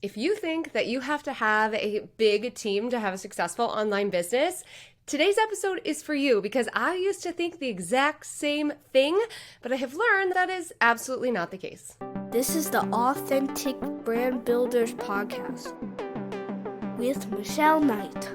If you think that you have to have a big team to have a successful online business, today's episode is for you because I used to think the exact same thing, but I have learned that is absolutely not the case. This is the Authentic Brand Builders Podcast with Michelle Knight.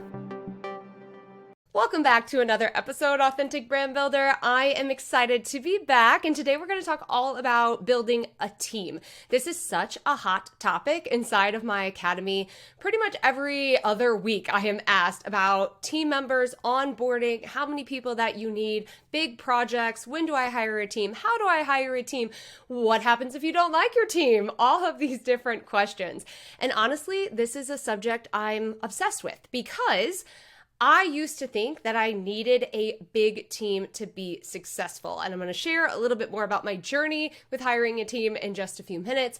Welcome back to another episode, Authentic Brand Builder. I am excited to be back, and today we're going to talk all about building a team. This is such a hot topic inside of my academy. Pretty much every other week I am asked about team members, onboarding, how many people that you need, big projects, when do I hire a team, how do I hire a team, what happens if you don't like your team, all of these different questions. And honestly, this is a subject I'm obsessed with because I used to think that I needed a big team to be successful, and I'm going to share a little bit more about my journey with hiring a team in just a few minutes.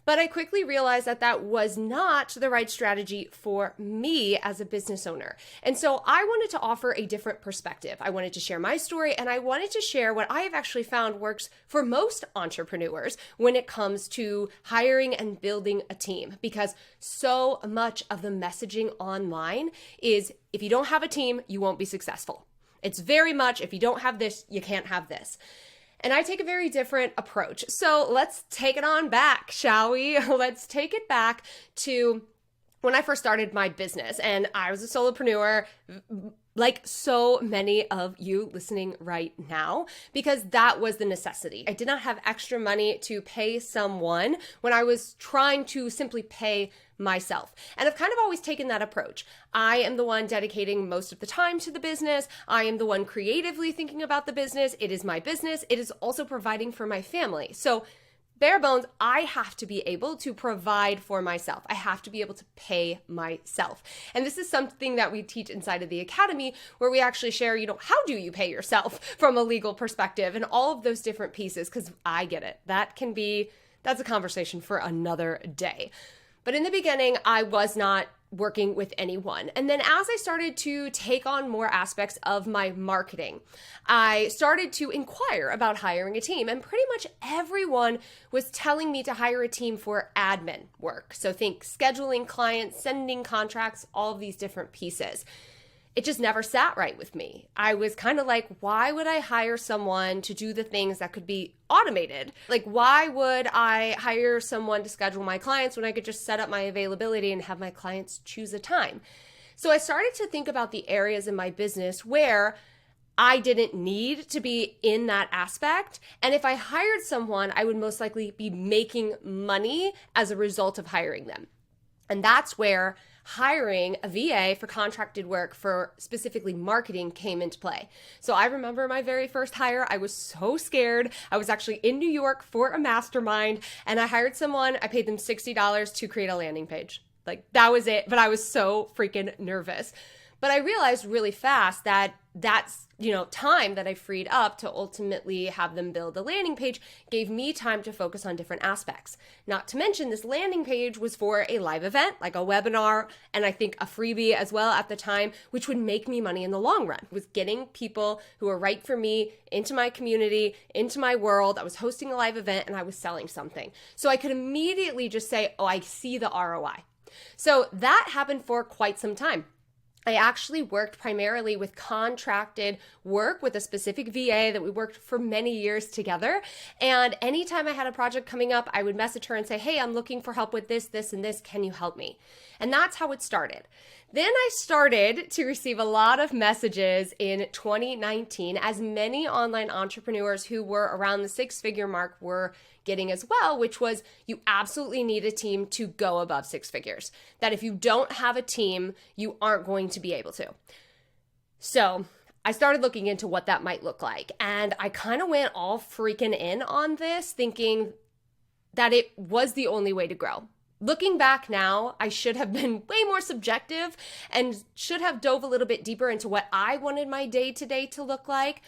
But I quickly realized that that was not the right strategy for me as a business owner. And so I wanted to offer a different perspective. I wanted to share my story, and I wanted to share what I have actually found works for most entrepreneurs when it comes to hiring and building a team. Because so much of the messaging online is if you don't have a team, you won't be successful. It's very much if you don't have this, you can't have this. And I take a very different approach. So let's take it on back, shall we? Let's take it back to when I first started my business and I was a solopreneur, like so many of you listening right now, because that was the necessity. I did not have extra money to pay someone when I was trying to simply pay myself. And I've kind of always taken that approach. I am the one dedicating most of the time to the business. I am the one creatively thinking about the business. It is my business. It is also providing for my family. So bare bones, I have to be able to provide for myself. I have to be able to pay myself. And this is something that we teach inside of the academy where we actually share, how do you pay yourself from a legal perspective and all of those different pieces, because I get it. That's a conversation for another day. But in the beginning, I was not working with anyone. And then as I started to take on more aspects of my marketing, I started to inquire about hiring a team. And pretty much everyone was telling me to hire a team for admin work. So think scheduling clients, sending contracts, all of these different pieces. It just never sat right with me. I was kind of like, why would I hire someone to do the things that could be automated? Like, why would I hire someone to schedule my clients when I could just set up my availability and have my clients choose a time? So I started to think about the areas in my business where I didn't need to be in that aspect. And if I hired someone, I would most likely be making money as a result of hiring them. And that's where hiring a VA for contracted work for specifically marketing came into play. So I remember my very first hire. I was so scared. I was actually in New York for a mastermind and I hired someone. I paid them $60 to create a landing page. Like that was it. But I was so freaking nervous. But I realized really fast that that's, time that I freed up to ultimately have them build a landing page gave me time to focus on different aspects. Not to mention this landing page was for a live event, like a webinar, and I think a freebie as well at the time, which would make me money in the long run. It was getting people who were right for me into my community, into my world. I was hosting a live event and I was selling something. So I could immediately just say, oh, I see the ROI. So that happened for quite some time. I actually worked primarily with contracted work with a specific VA that we worked for many years together. And anytime I had a project coming up, I would message her and say, hey, I'm looking for help with this, this, and this. Can you help me? And that's how it started. Then I started to receive a lot of messages in 2019, as many online entrepreneurs who were around the six-figure mark were getting as well, which was you absolutely need a team to go above six figures. That if you don't have a team, you aren't going to be able to. So I started looking into what that might look like. And I kind of went all freaking in on this, thinking that it was the only way to grow. Looking back now, I should have been way more subjective and should have dove a little bit deeper into what I wanted my day-to-day to look like.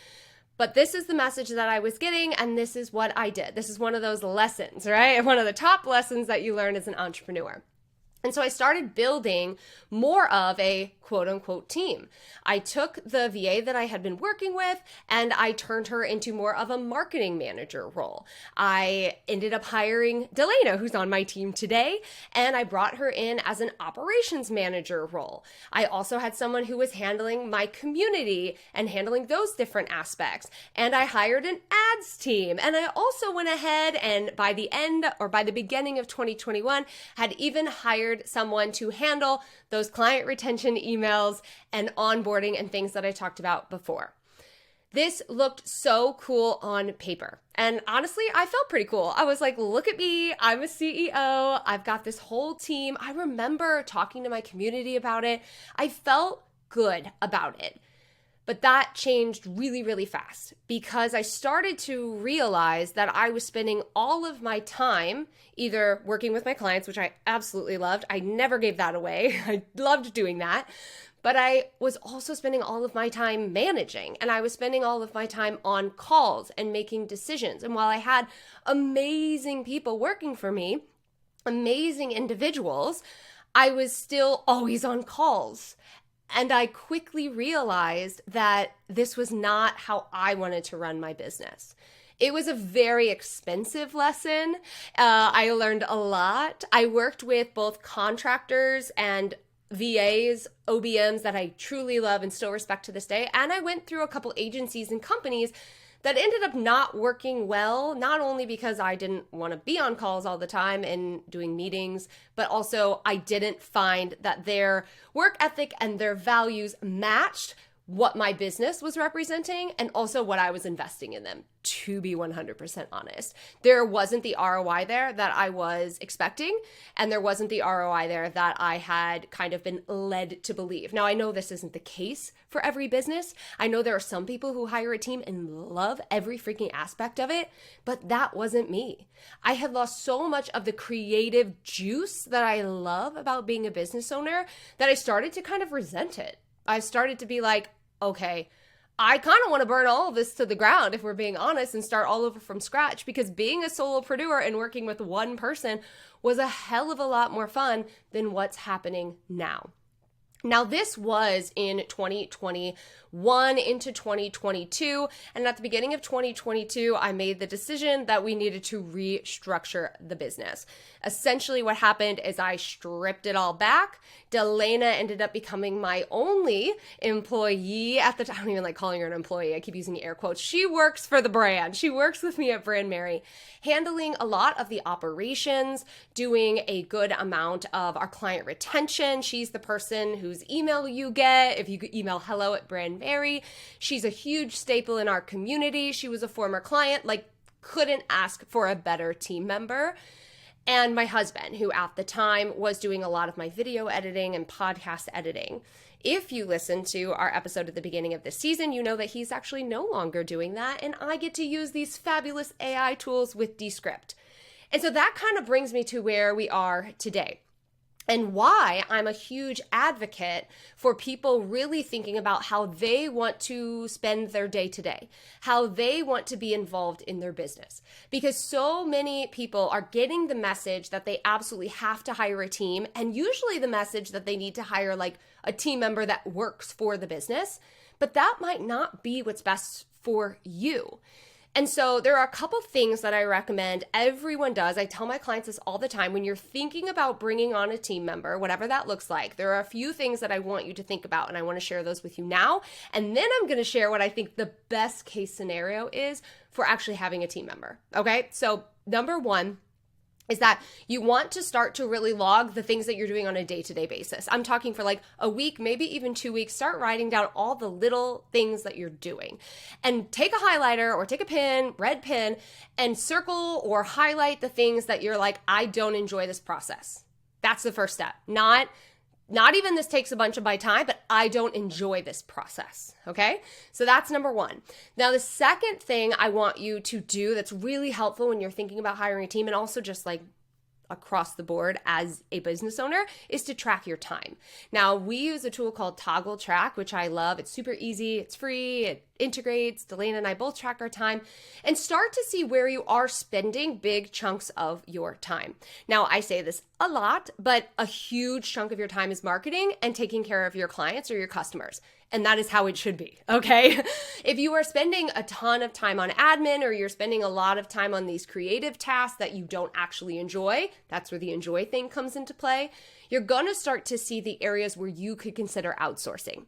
But this is the message that I was getting, and this is what I did. This is one of those lessons, right? One of the top lessons that you learn as an entrepreneur. And so I started building more of a quote unquote team. I took the VA that I had been working with and I turned her into more of a marketing manager role. I ended up hiring Delana, who's on my team today, and I brought her in as an operations manager role. I also had someone who was handling my community and handling those different aspects. And I hired an ads team. And I also went ahead and by the beginning of 2021, had even hired someone to handle those client retention emails and onboarding and things that I talked about before. This looked so cool on paper. And honestly, I felt pretty cool. I was like, look at me. I'm a CEO. I've got this whole team. I remember talking to my community about it. I felt good about it. But that changed really, really fast because I started to realize that I was spending all of my time either working with my clients, which I absolutely loved. I never gave that away. I loved doing that. But I was also spending all of my time managing, and I was spending all of my time on calls and making decisions. And while I had amazing people working for me, amazing individuals, I was still always on calls. And I quickly realized that this was not how I wanted to run my business. It was a very expensive lesson. I learned a lot. I worked with both contractors and VAs, OBMs that I truly love and still respect to this day. And I went through a couple agencies and companies that ended up not working well, not only because I didn't want to be on calls all the time and doing meetings, but also I didn't find that their work ethic and their values matched what my business was representing and also what I was investing in them, to be 100% honest. There wasn't the ROI there that I was expecting, and there wasn't the ROI there that I had kind of been led to believe. Now, I know this isn't the case for every business. I know there are some people who hire a team and love every freaking aspect of it, but that wasn't me. I had lost so much of the creative juice that I love about being a business owner that I started to kind of resent it. I started to be like, okay, I kind of want to burn all of this to the ground, if we're being honest, and start all over from scratch, because being a solopreneur and working with one person was a hell of a lot more fun than what's happening now. Now, this was in 2021 into 2022, and at the beginning of 2022, I made the decision that we needed to restructure the business. Essentially, what happened is I stripped it all back. Delana ended up becoming my only employee at the time. I don't even like calling her an employee. I keep using air quotes. She works for the brand. She works with me at Brandmerry, handling a lot of the operations, doing a good amount of our client retention. She's the person whose email you get if you email hello@Brandmerry. She's a huge staple in our community. She was a former client, couldn't ask for a better team member. And my husband, who at the time was doing a lot of my video editing and podcast editing. If you listen to our episode at the beginning of this season, you know that he's actually no longer doing that, and I get to use these fabulous AI tools with Descript. And so that kind of brings me to where we are today. And why I'm a huge advocate for people really thinking about how they want to spend their day to day, how they want to be involved in their business. Because so many people are getting the message that they absolutely have to hire a team, and usually the message that they need to hire a team member that works for the business, but that might not be what's best for you. And so there are a couple things that I recommend everyone does. I tell my clients this all the time. When you're thinking about bringing on a team member, whatever that looks like, there are a few things that I want you to think about, and I want to share those with you now. And then I'm going to share what I think the best case scenario is for actually having a team member. Okay, so number one is that you want to start to really log the things that you're doing on a day-to-day basis. I'm talking for a week, maybe even 2 weeks. Start writing down all the little things that you're doing. And take a highlighter or take a pen, red pen, and circle or highlight the things that you're like, I don't enjoy this process. That's the first step. Not even this takes a bunch of my time, but I don't enjoy this process, okay? So that's number one. Now, the second thing I want you to do that's really helpful when you're thinking about hiring a team, and also just across the board as a business owner, is to track your time. Now, we use a tool called Toggle Track, which I love. It's super easy. It's free. integrates. Delane and I both track our time and start to see where you are spending big chunks of your time. Now, I say this a lot, but a huge chunk of your time is marketing and taking care of your clients or your customers. And that is how it should be, okay? If you are spending a ton of time on admin or you're spending a lot of time on these creative tasks that you don't actually enjoy, that's where the enjoy thing comes into play, you're gonna start to see the areas where you could consider outsourcing.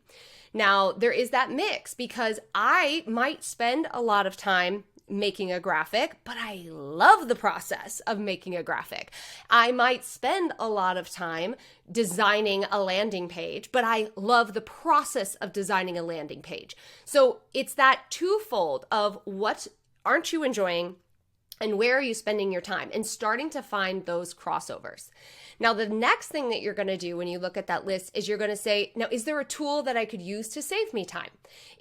Now, there is that mix because I might spend a lot of time making a graphic, but I love the process of making a graphic. I might spend a lot of time designing a landing page, but I love the process of designing a landing page. So it's that twofold of what aren't you enjoying and where are you spending your time, and starting to find those crossovers. Now, the next thing that you're going to do when you look at that list is you're going to say, now, is there a tool that I could use to save me time?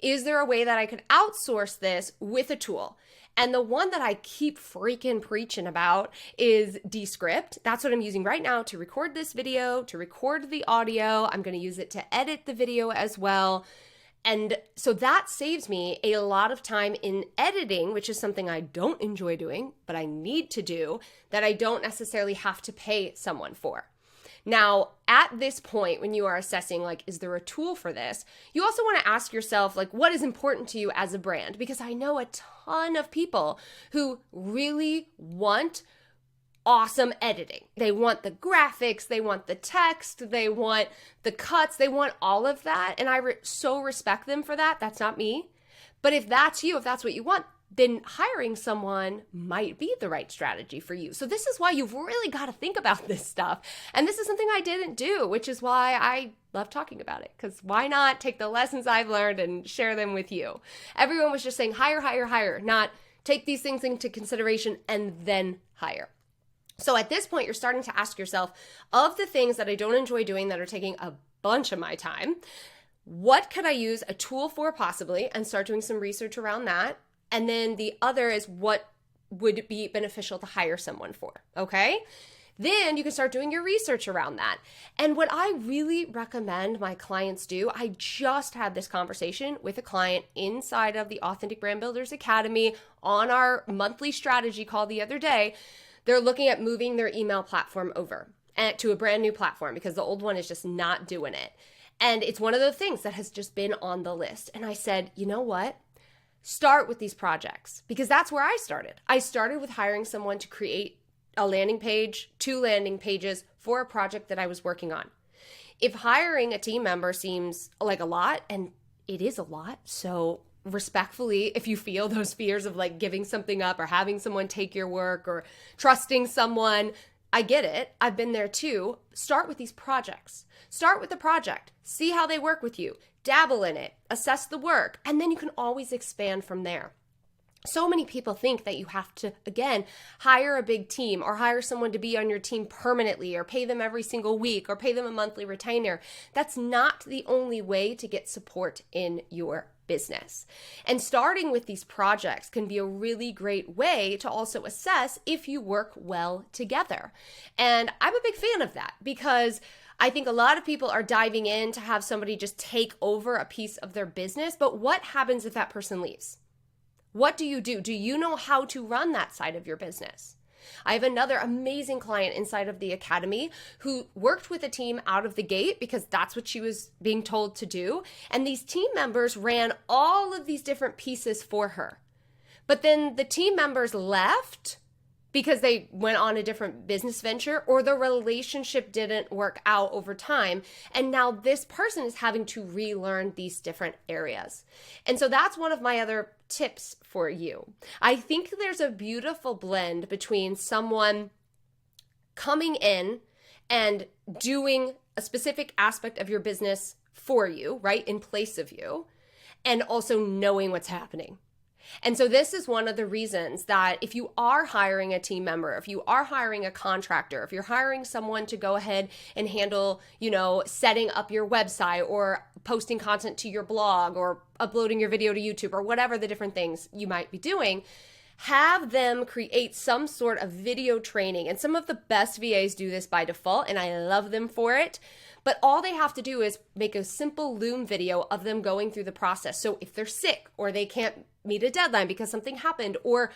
Is there a way that I could outsource this with a tool? And the one that I keep freaking preaching about is Descript. That's what I'm using right now to record this video, to record the audio. I'm going to use it to edit the video as well. And so that saves me a lot of time in editing, which is something I don't enjoy doing, but I need to do, that I don't necessarily have to pay someone for. Now, at this point, when you are assessing, like, is there a tool for this? You also want to ask yourself, like, what is important to you as a brand? Because I know a ton of people who really want awesome editing. They want the graphics, they want the text, they want the cuts, they want all of that. And I so respect them for that. That's not me. But if that's you, if that's what you want, then hiring someone might be the right strategy for you. So this is why you've really got to think about this stuff. And this is something I didn't do, which is why I love talking about it. Because why not take the lessons I've learned and share them with you? Everyone was just saying hire, hire, hire, not take these things into consideration and then hire. So at this point, you're starting to ask yourself, of the things that I don't enjoy doing that are taking a bunch of my time, what could I use a tool for possibly, and start doing some research around that. And then the other is what would be beneficial to hire someone for, okay? Then you can start doing your research around that. And what I really recommend my clients do, I just had this conversation with a client inside of the Authentic Brand Builders Academy on our monthly strategy call the other day. They're looking at moving their email platform over to a brand new platform because the old one is just not doing it. And it's one of the things that has just been on the list. And I said, you know what? Start with these projects, because that's where I started. I started with hiring someone to create a landing page, 2 landing pages for a project that I was working on. If hiring a team member seems like a lot, and it is a lot, so respectfully, if you feel those fears of like giving something up or having someone take your work or trusting someone, I get it. I've been there too. Start with these projects. Start with the project. See how they work with you. Dabble in it. Assess the work. And then you can always expand from there. So many people think that you have to, again, hire a big team or hire someone to be on your team permanently or pay them every single week or pay them a monthly retainer. That's not the only way to get support in your business. And starting with these projects can be a really great way to also assess if you work well together. And I'm a big fan of that because I think a lot of people are diving in to have somebody just take over a piece of their business. But what happens if that person leaves? What do you do? Do you know how to run that side of your business? I have another amazing client inside of the academy who worked with a team out of the gate because that's what she was being told to do. And these team members ran all of these different pieces for her. But then the team members left because they went on a different business venture or the relationship didn't work out over time. And now this person is having to relearn these different areas. And so that's one of my other tips for you. I think there's a beautiful blend between someone coming in and doing a specific aspect of your business for you, right, in place of you, and also knowing what's happening. And so this is one of the reasons that if you are hiring a team member, if you are hiring a contractor, if you're hiring someone to go ahead and handle, setting up your website or posting content to your blog or uploading your video to YouTube or whatever the different things you might be doing, Have them create some sort of video training. And some of the best VAs do this by default, and I love them for it. But all they have to do is make a simple Loom video of them going through the process. So if they're sick or they can't meet a deadline because something happened or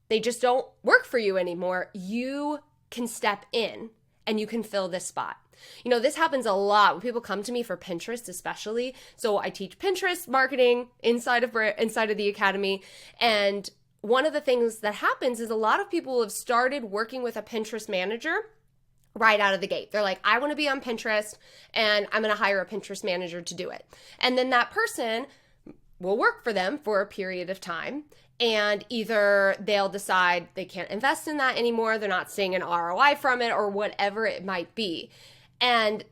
they just don't work for you anymore, you can step in and you can fill this spot. You know, this happens a lot when people come to me for Pinterest, especially. So I teach Pinterest marketing inside of the academy. And one of the things that happens is a lot of people have started working with a Pinterest manager right out of the gate. They're like, I want to be on Pinterest and I'm going to hire a Pinterest manager to do it. And then that person will work for them for a period of time. And either they'll decide they can't invest in that anymore, they're not seeing an ROI from it, or whatever it might be. And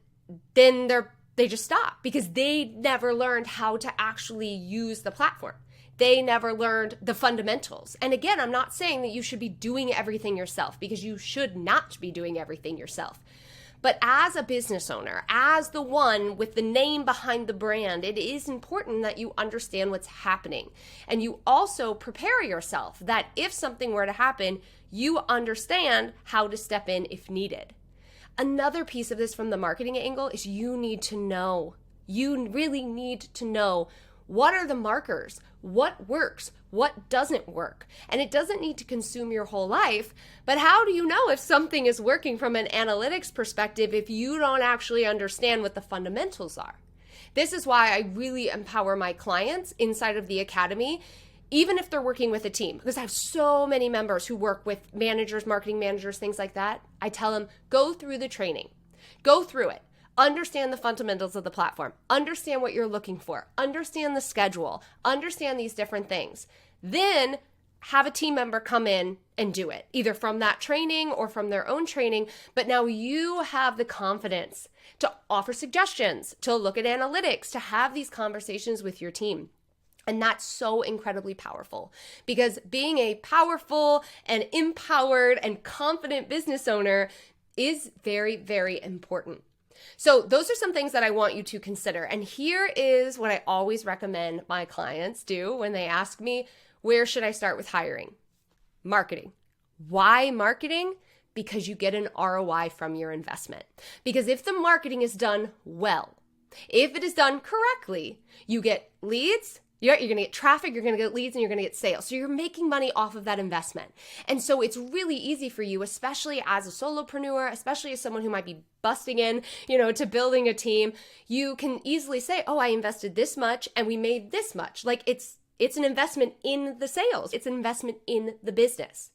then they just stop because they never learned how to actually use the platform. They never learned the fundamentals. And again, I'm not saying that you should be doing everything yourself, because you should not be doing everything yourself. But as a business owner, as the one with the name behind the brand, it is important that you understand what's happening. And you also prepare yourself that if something were to happen, you understand how to step in if needed. Another piece of this from the marketing angle is you need to know. You really need to know, what are the markers? What works? What doesn't work? And it doesn't need to consume your whole life, but how do you know if something is working from an analytics perspective if you don't actually understand what the fundamentals are? This is why I really empower my clients inside of the academy, even if they're working with a team, because I have so many members who work with managers, marketing managers, things like that. I tell them, go through the training, go through it. Understand the fundamentals of the platform, understand what you're looking for, understand the schedule, understand these different things. Then have a team member come in and do it, either from that training or from their own training. But now you have the confidence to offer suggestions, to look at analytics, to have these conversations with your team. And that's so incredibly powerful, because being a powerful and empowered and confident business owner is very, very important. So those are some things that I want you to consider. And here is what I always recommend my clients do when they ask me, where should I start with hiring? Marketing. Why marketing? Because you get an ROI from your investment. Because if the marketing is done well, if it is done correctly, you get leads, you're going to get traffic, you're going to get leads, and you're going to get sales. So you're making money off of that investment. And so it's really easy for you, especially as a solopreneur, especially as someone who might be busting in, to building a team. You can easily say, oh, I invested this much and we made this much. Like it's an investment in the sales. It's an investment in the business.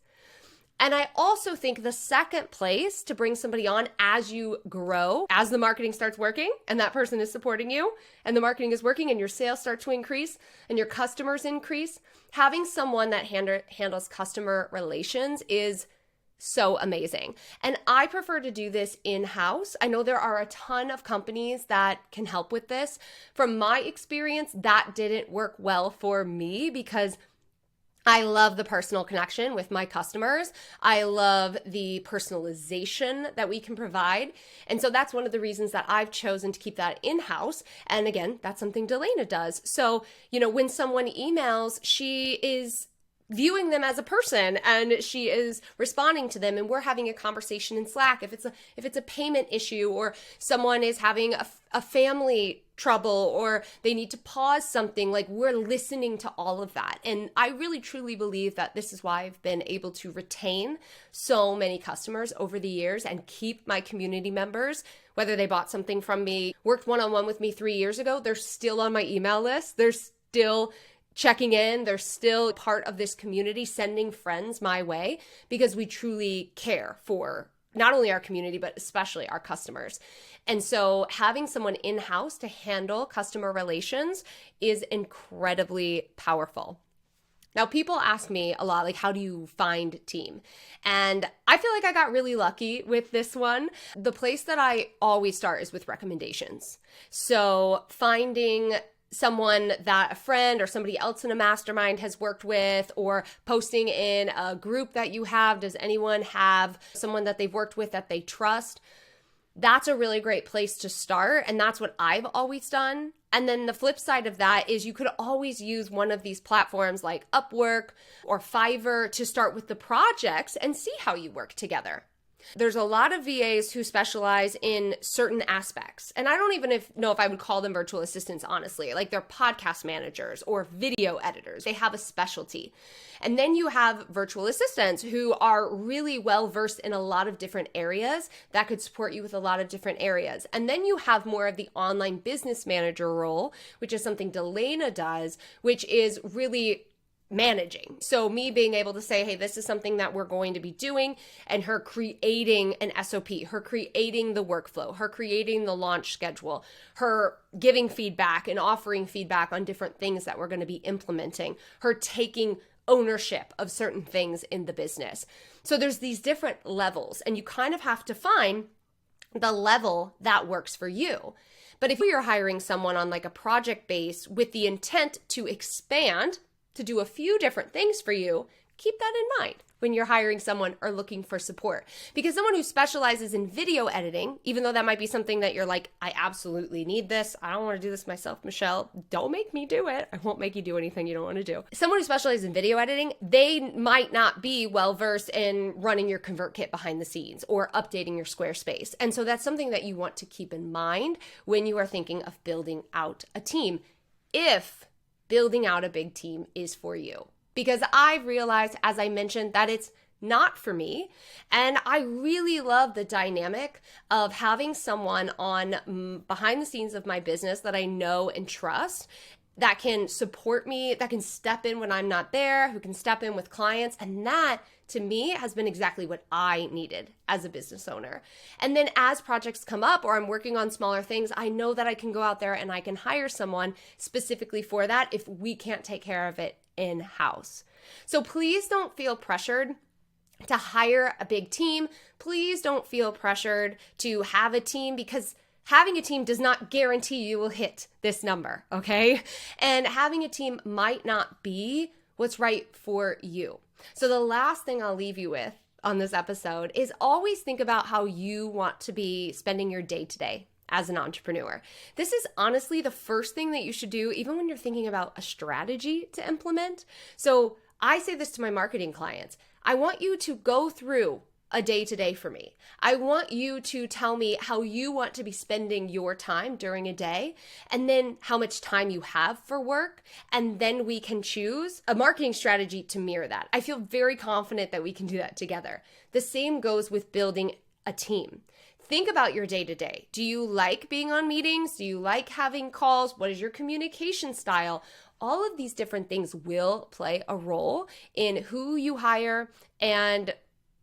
And I also think the second place to bring somebody on as you grow, as the marketing starts working and that person is supporting you and the marketing is working and your sales start to increase and your customers increase, having someone that handles customer relations is so amazing. And I prefer to do this in-house. I know there are a ton of companies that can help with this. From my experience, that didn't work well for me because I love the personal connection with my customers. I love the personalization that we can provide. And so that's one of the reasons that I've chosen to keep that in-house. And again, that's something Delana does. So, when someone emails, she is viewing them as a person and she is responding to them, and we're having a conversation in Slack. If it's a payment issue, or someone is having a family trouble, or they need to pause something, like we're listening to all of that. And I really truly believe that this is why I've been able to retain so many customers over the years and keep my community members, whether they bought something from me, worked one-on-one with me 3 years ago, they're still on my email list. They're still checking in. They're still part of this community, sending friends my way, because we truly care for not only our community, but especially our customers. And so having someone in-house to handle customer relations is incredibly powerful. Now, people ask me a lot, like, how do you find team? And I feel like I got really lucky with this one. The place that I always start is with recommendations. So finding someone that a friend or somebody else in a mastermind has worked with, or posting in a group that you have. Does anyone have someone that they've worked with that they trust? That's a really great place to start. And that's what I've always done. And then the flip side of that is you could always use one of these platforms like Upwork or Fiverr to start with the projects and see how you work together. There's a lot of VAs who specialize in certain aspects. And I don't even know if I would call them virtual assistants, honestly. Like they're podcast managers or video editors. They have a specialty. And then you have virtual assistants who are really well versed in a lot of different areas that could support you with a lot of different areas. And then you have more of the online business manager role, which is something Delana does, which is really managing. So me being able to say, hey, this is something that we're going to be doing, and her creating an SOP, her creating the workflow, her creating the launch schedule, her giving feedback and offering feedback on different things that we're going to be implementing, her taking ownership of certain things in the business. So there's these different levels, and you kind of have to find the level that works for you. But if you're hiring someone on like a project base with the intent to expand, to do a few different things for you, keep that in mind when you're hiring someone or looking for support. Because someone who specializes in video editing, even though that might be something that you're like, I absolutely need this, I don't want to do this myself, Michelle, don't make me do it. I won't make you do anything you don't want to do. Someone who specializes in video editing, they might not be well versed in running your ConvertKit behind the scenes or updating your Squarespace. And so that's something that you want to keep in mind when you are thinking of building out a team, if building out a big team is for you. Because I've realized, as I mentioned, that it's not for me. And I really love the dynamic of having someone on behind the scenes of my business that I know and trust, that can support me, that can step in when I'm not there, who can step in with clients. And that, to me, has been exactly what I needed as a business owner. And then as projects come up or I'm working on smaller things, I know that I can go out there and I can hire someone specifically for that if we can't take care of it in-house. So please don't feel pressured to hire a big team. Please don't feel pressured to have a team, because having a team does not guarantee you will hit this number, okay? And having a team might not be what's right for you. So the last thing I'll leave you with on this episode is always think about how you want to be spending your day-to-day as an entrepreneur. This is honestly the first thing that you should do, even when you're thinking about a strategy to implement. So I say this to my marketing clients. I want you to go through a day-to-day for me. I want you to tell me how you want to be spending your time during a day, and then how much time you have for work, and then we can choose a marketing strategy to mirror that. I feel very confident that we can do that together. The same goes with building a team. Think about your day-to-day. Do you like being on meetings? Do you like having calls? What is your communication style? All of these different things will play a role in who you hire and,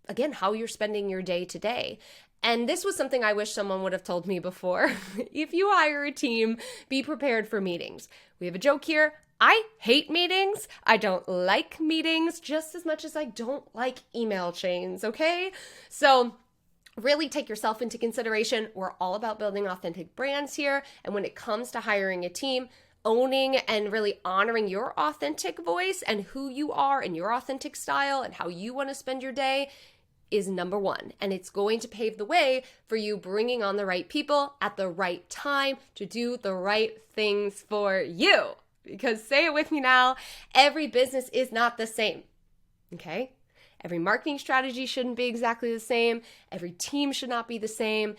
again, how you're spending your day to day. And this was something I wish someone would have told me before. If you hire a team, be prepared for meetings. We have a joke here. I hate meetings. I don't like meetings just as much as I don't like email chains, okay? So really take yourself into consideration. We're all about building authentic brands here. And when it comes to hiring a team, owning and really honoring your authentic voice and who you are and your authentic style and how you want to spend your day is number one. And it's going to pave the way for you bringing on the right people at the right time to do the right things for you. Because say it with me now, every business is not the same, okay? Every marketing strategy shouldn't be exactly the same. Every team should not be the same.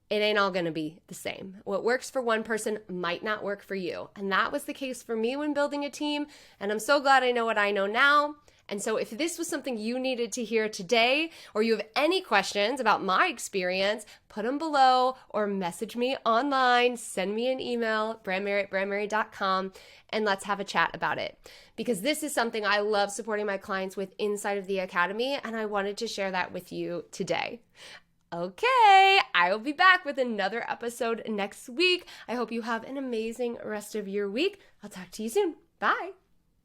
It ain't all going to be the same. What works for one person might not work for you. And that was the case for me when building a team. And I'm so glad I know what I know now. And so if this was something you needed to hear today, or you have any questions about my experience, put them below or message me online, send me an email, brandmerry@brandmerry.com, and let's have a chat about it. Because this is something I love supporting my clients with inside of the Academy, and I wanted to share that with you today. Okay, I will be back with another episode next week. I hope you have an amazing rest of your week. I'll talk to you soon. Bye.